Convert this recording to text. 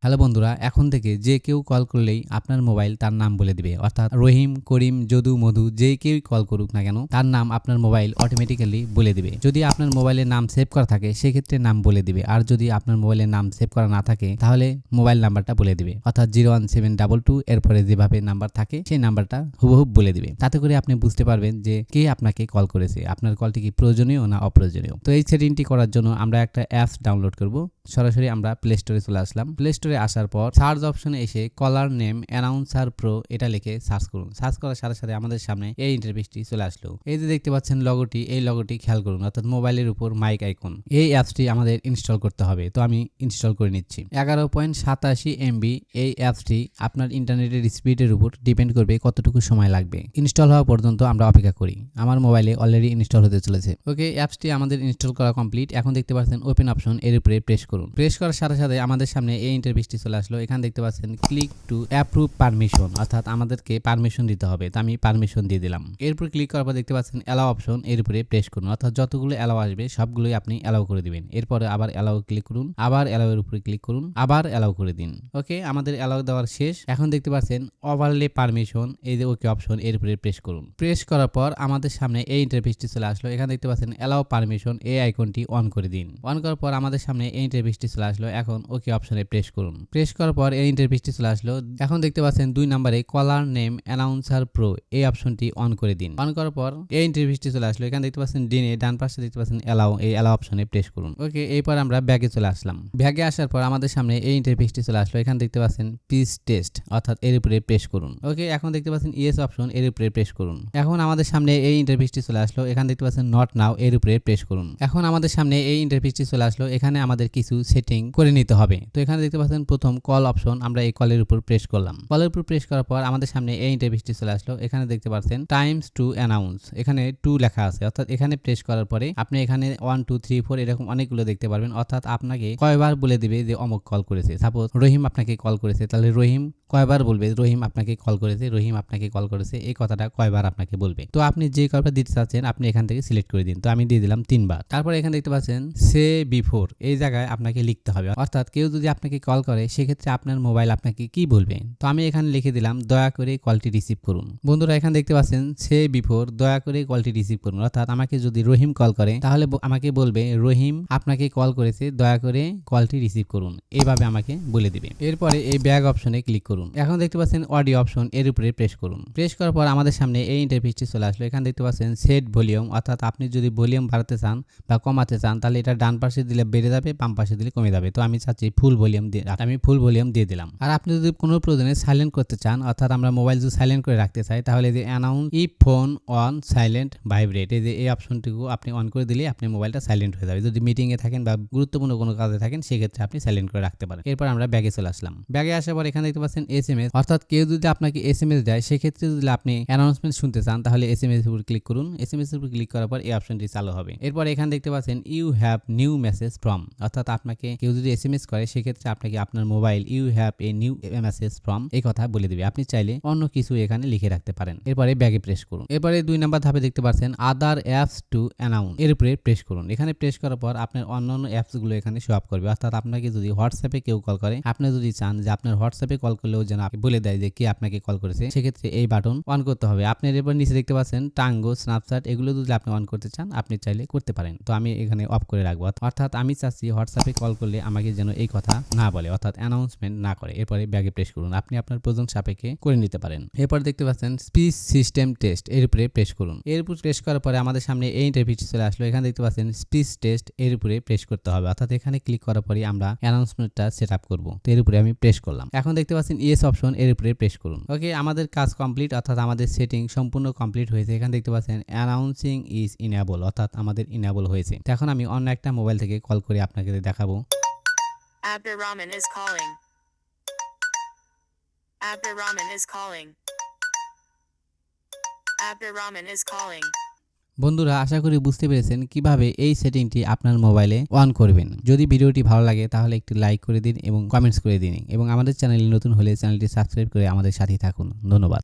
Hello বন্ধুরা, এখন থেকে যে কেউ কল করলেই আপনার মোবাইল তার নাম বলে দিবে। অর্থাৎ রহিম, করিম, যদু, মধু যে কেউই কল করুক না কেন তার নাম আপনার মোবাইল অটোমেটিক্যালি বলে দিবে। যদি আপনার মোবাইলের নাম সেভ করা থাকে সেক্ষেত্রে নাম বলে দিবে, আর যদি আপনার মোবাইলের নাম সেভ করা না থাকে তাহলে মোবাইল নাম্বারটা বলে দিবে। অর্থাৎ 01722 এরপরে যেভাবে নাম্বার থাকে সেই নাম্বারটা হুবহুব বলে দিবে। তাতে করে আপনি বুঝতে পারবেন যে কে আপনাকে কল করেছে, আপনার কলটি কি প্রয়োজনীয় না অপ্রয়োজনীয়। তো এই সেটিংটি করার জন্য আমরা একটা অ্যাপস ডাউনলোড করব। সরাসরি আমরা প্লে স্টোরে চলে আসলাম। প্লে স্টোরে আসার পর সার্চ অপশনে এসে কলার নেম অ্যানাউন্সার প্রো এটা লিখে সার্চ করুন। সার্চ করার সাথে সাথে আমাদের সামনে এই ইন্টারফেসটি চলে আসলো। এই যে দেখতে পাচ্ছেন লগোটি, এই লগোটি খেয়াল করুন, অর্থাৎ মোবাইলের উপর মাইক আইকন। এই অ্যাপসটি আমাদের ইনস্টল করতে হবে, তো আমি ইনস্টল করে নিচ্ছি। 11.87 MB এই অ্যাপসটি আপনার ইন্টারনেটের স্পিডের উপর ডিপেন্ড করবে কতটুকু সময় লাগবে। ইনস্টল হওয়া পর্যন্ত আমরা অপেক্ষা করি। আমার মোবাইলে অলরেডি ইনস্টল হতে চলেছে। ওকে, অ্যাপসটি আমাদের ইনস্টল করা কমপ্লিট। এখন দেখতে পাচ্ছেন ওপেন অপশন, এর উপরে প্রেস করুন। প্রেস করার সাথে সাথে আমাদের সামনে এই ইন্টারফেসটি চলে আসলো। এখানে দেখতে পাচ্ছেন ক্লিক টু অ্যাপ্রুভ পারমিশন, অর্থাৎ আমাদেরকে পারমিশন দিতে হবে। তো আমি পারমিশন দিয়ে দিলাম। এরপর ক্লিক করার পর দেখতে পাচ্ছেন অ্যালাউ অপশন, এর উপরে প্রেস করুন। অর্থাৎ যতগুলো অ্যালাউ আসবে সবগুলোই আপনি অ্যালাউ করে দিবেন। এরপরে আবার অ্যালাউ ক্লিক করুন, আবার অ্যালাউ এর উপরে ক্লিক করুন, আবার অ্যালাউ করে দিন। ওকে, আমাদের অ্যালাউ দেওয়ার শেষ। এখন দেখতে পাচ্ছেন ওভারলে পারমিশন, এই যে ওকে অপশন, এর উপরে প্রেস করুন। প্রেস করার পর আমাদের সামনে এই ইন্টারফেসটি চলে আসলো। এখানে দেখতে পাচ্ছেন অ্যালাউ পারমিশন, এই আইকনটি অন করে দিন। অন করার পর আমাদের সামনে এই ইন্টারফেসটি চলে আসলো। এখন ওকে অপশনে প্রেস করুন। প্রেস করার পর এই ইন্টারফেসটি চলে আসলো। এখন দেখতে পাচ্ছেন 2 নম্বরে কলার নেম অ্যানাউন্সার প্রো এই অপশনটি অন করে দিন। অন করার পর এই ইন্টারফেসটি চলে আসলো। এখানে দেখতে পাচ্ছেন ডিনে ডান পাশে দেখতে পাচ্ছেন অ্যালাউ, এই অ্যালাউ অপশনে প্রেস করুন। ওকে, এরপর আমরা ব্যাগে চলে আসলাম। ব্যাগে আসার পর আমাদের সামনে এই ইন্টারফেসটি চলে আসলো। এখানে দেখতে পাচ্ছেন পিস টেস্ট, অর্থাৎ এর উপরে প্রেস করুন। ওকে, এখন দেখতে পাচ্ছেন ইয়েস অপশন, এর উপরে প্রেস করুন। এখন আমাদের সামনে এই ইন্টারফেসটি চলে আসলো। এখানে দেখতে পাচ্ছেন নট নাও, এর উপরে প্রেস করুন। এখন আমাদের সামনে এই ইন্টারফেসটি চলে আসলো। এখানে আমাদের কিছু সেটিং করে নিতে হবে। তো এখানে দেখতে পাচ্ছেন প্রথম কল অপশন, আমরা এই কলের উপর প্রেস করলাম। কলের উপর প্রেস করার পর আমাদের সামনে এই ইন্টারফেসটি চলে আসলো। এখানে দেখতে পাচ্ছেন টাইমস টু অ্যানাউন্স, এখানে 2 লেখা আছে, অর্থাৎ এখানে প্রেস করার পরে আপনি এখানে 1 2 3 4 এরকম অনেকগুলো দেখতে পারবেন। অর্থাৎ আপনাকে কয়বার বলে দিবে যে অমুক কল করেছে। সাপোজ রহিম আপনাকে কল করেছে, তাহলে রহিম কয়বার বলবে রহিম আপনাকে কল করেছে, রহিম আপনাকে কল করেছে, এই কথাটা কয়বার আপনাকে বলবে। তো আপনি যে কয়বার দিতে চাচ্ছেন আপনি এখান থেকে সিলেক্ট করে দিন। তো আমি দিয়ে দিলাম 3 বার। তারপর এখানে দেখতে পাচ্ছেন সে বিফোর, এই জায়গায় আপনাকে লিখতে হবে। অর্থাৎ কেউ যদি আপনাকে কল করে সেক্ষেত্রে আপনার মোবাইল আপনাকে কি বলবে। তো আমি এখানে লিখে দিলাম দয়া করে কলটি রিসিভ করুন। বন্ধুরা এখানে দেখতে পাচ্ছেন সে বিফোর দয়া করে কলটি রিসিভ করুন। অর্থাৎ আমাকে যদি রহিম কল করে তাহলে আমাকে বলবে রহিম আপনাকে কল করেছে, দয়া করে কলটি রিসিভ করুন, এইভাবে আমাকে বলে দিবে। এরপরে এই ব্যাগ অপশনে ক্লিক করুন। এখন দেখতে পাচ্ছেন অডিও অপশন, এর উপরে প্রেস করুন। প্রেস করার পর আমাদের সামনে এই ইন্টারফেসটি চলে আসলো। এখানে দেখতে পাচ্ছেন সেট ভলিউম, অর্থাৎ আপনি যদি ভলিউম বাড়াতে চান বা কমাতে চান তাহলে এটা ডান পাশে দিলে বেড়ে যাবে, বাম পাশে দিলে কমে যাবে। তো আমি চাচ্ছি ফুল ভলিউম দিয়ে, আমি ফুল ভলিউম দিয়ে দিলাম। আর আপনি যদি কোনো প্রয়োজনে সাইলেন্ট করতে চান, অর্থাৎ আমরা মোবাইল যদি সাইলেন্ট করে রাখতে চাই তাহলে যে announce E phone on silent vibrate, এই যে এই অপশনটিকে আপনি অন করে দিলে আপনি মোবাইলটা সাইলেন্ট হয়ে যাবে। যদি মিটিং এ থাকেন বা গুরুত্বপূর্ণ কোনো কাজে থাকেন সেক্ষেত্রে আপনি সাইলেন্ট করে রাখতে পারেন। এরপর আমরা ব্যাগে চলে আসলাম। ব্যাগে আসার পর এখানে দেখতে পাচ্ছেন SMS, অর্থাৎ কেউ যদি আপনাকে SMS দেয় সেক্ষেত্রে যদি আপনি অ্যানাউন্সমেন্ট শুনতে চান তাহলে SMS এর উপর ক্লিক করুন। SMS এর উপর ক্লিক করার পর এই অপশনটি চালু হবে। এরপর এখানে দেখতে পাচ্ছেন you have new message from, অর্থাৎ আপনাকে কেউ যদি SMS করে সেক্ষেত্রে আপনাকে আপনার mobile you have a new message from এই কথা বলে দিবে। আপনি চাইলে অন্য কিছু এখানে লিখে রাখতে পারেন। এরপরে ব্যাগে প্রেস করুন। এরপরে 2 নম্বর ধাপে দেখতে পাচ্ছেন আদার অ্যাপস টু অ্যানাউন্স, এর উপরে প্রেস করুন। এখানে প্রেস করার পর আপনার অন্যান্য অ্যাপস গুলো এখানে শো আপ করবে। অর্থাৎ আপনাকে যদি হোয়াটসঅ্যাপে কেউ কল করে, আপনি যদি চান যে আপনার হোয়াটসঅ্যাপে কল করলেও যেন বলে দেয় যে কে আপনাকে কল করেছে, সেক্ষেত্রে এই বাটন অন করতে হবে। আপনার এরপর নিচে দেখতে পাচ্ছেন টাঙ্গো, স্ন্যাপচ্যাট, এগুলো যদি আপনি অন করতে চান আপনি চাইলে করতে পারেন। তো আমি এখানে অফ করে রাখবো। অর্থাৎ আমি চাচ্ছি হোয়াটসঅ্যাপে কল করলে আমাকে যেন এই কথা না বলে, অর্থাৎ অ্যানাউন্সমেন্ট না করে। এরপরে ব্যাগে প্রেস করুন। আপনি আপনার প্রয়োজন সাপেক্ষে করে নিতে পারেন। এরপর দেখতে পাচ্ছেন স্পিচ সিস্টেম টেস্ট, এর উপরে প্রেস করুন। এর উপর প্রেস করার পরে আমাদের সামনে এই ইন্টারফেসটি চলে আসলো। এখানে দেখতে পাচ্ছেন স্পিচ টেস্ট, এর উপরে প্রেস করতে হবে। অর্থাৎ এখানে ক্লিক করার পরে আমরা অ্যানাউন্সমেন্টটা সেট আপ করবো। তো এর উপরে আমি প্রেস করলাম। এখন দেখতে পাচ্ছেন ইয়েস অপশন, এর উপরে প্রেস করুন। ওকে, আমাদের কাজ কমপ্লিট, অর্থাৎ আমাদের সেটিং সম্পূর্ণ কমপ্লিট হয়েছে। এখানে দেখতে পাচ্ছেন অ্যানাউন্সিং ইজ ইনেবল, অর্থাৎ আমাদের ইনেবল হয়েছে। এখন আমি অন্য একটা মোবাইল থেকে কল করে আপনাকে দেখাবো। Abdurrahman is calling. Abdurrahman is calling. Abdurrahman is calling. বন্ধুরা আশা করি বুঝতে পেরেছেন কিভাবে এই সেটিংটি আপনার মোবাইলে অন করবেন। যদি ভিডিওটি ভালো লাগে তাহলে একটু লাইক করে দিন এবং কমেন্টস করে দিন, এবং আমাদের চ্যানেলে নতুন হলে চ্যানেলটি সাবস্ক্রাইব করে আমাদের সাথে থাকুন। ধন্যবাদ।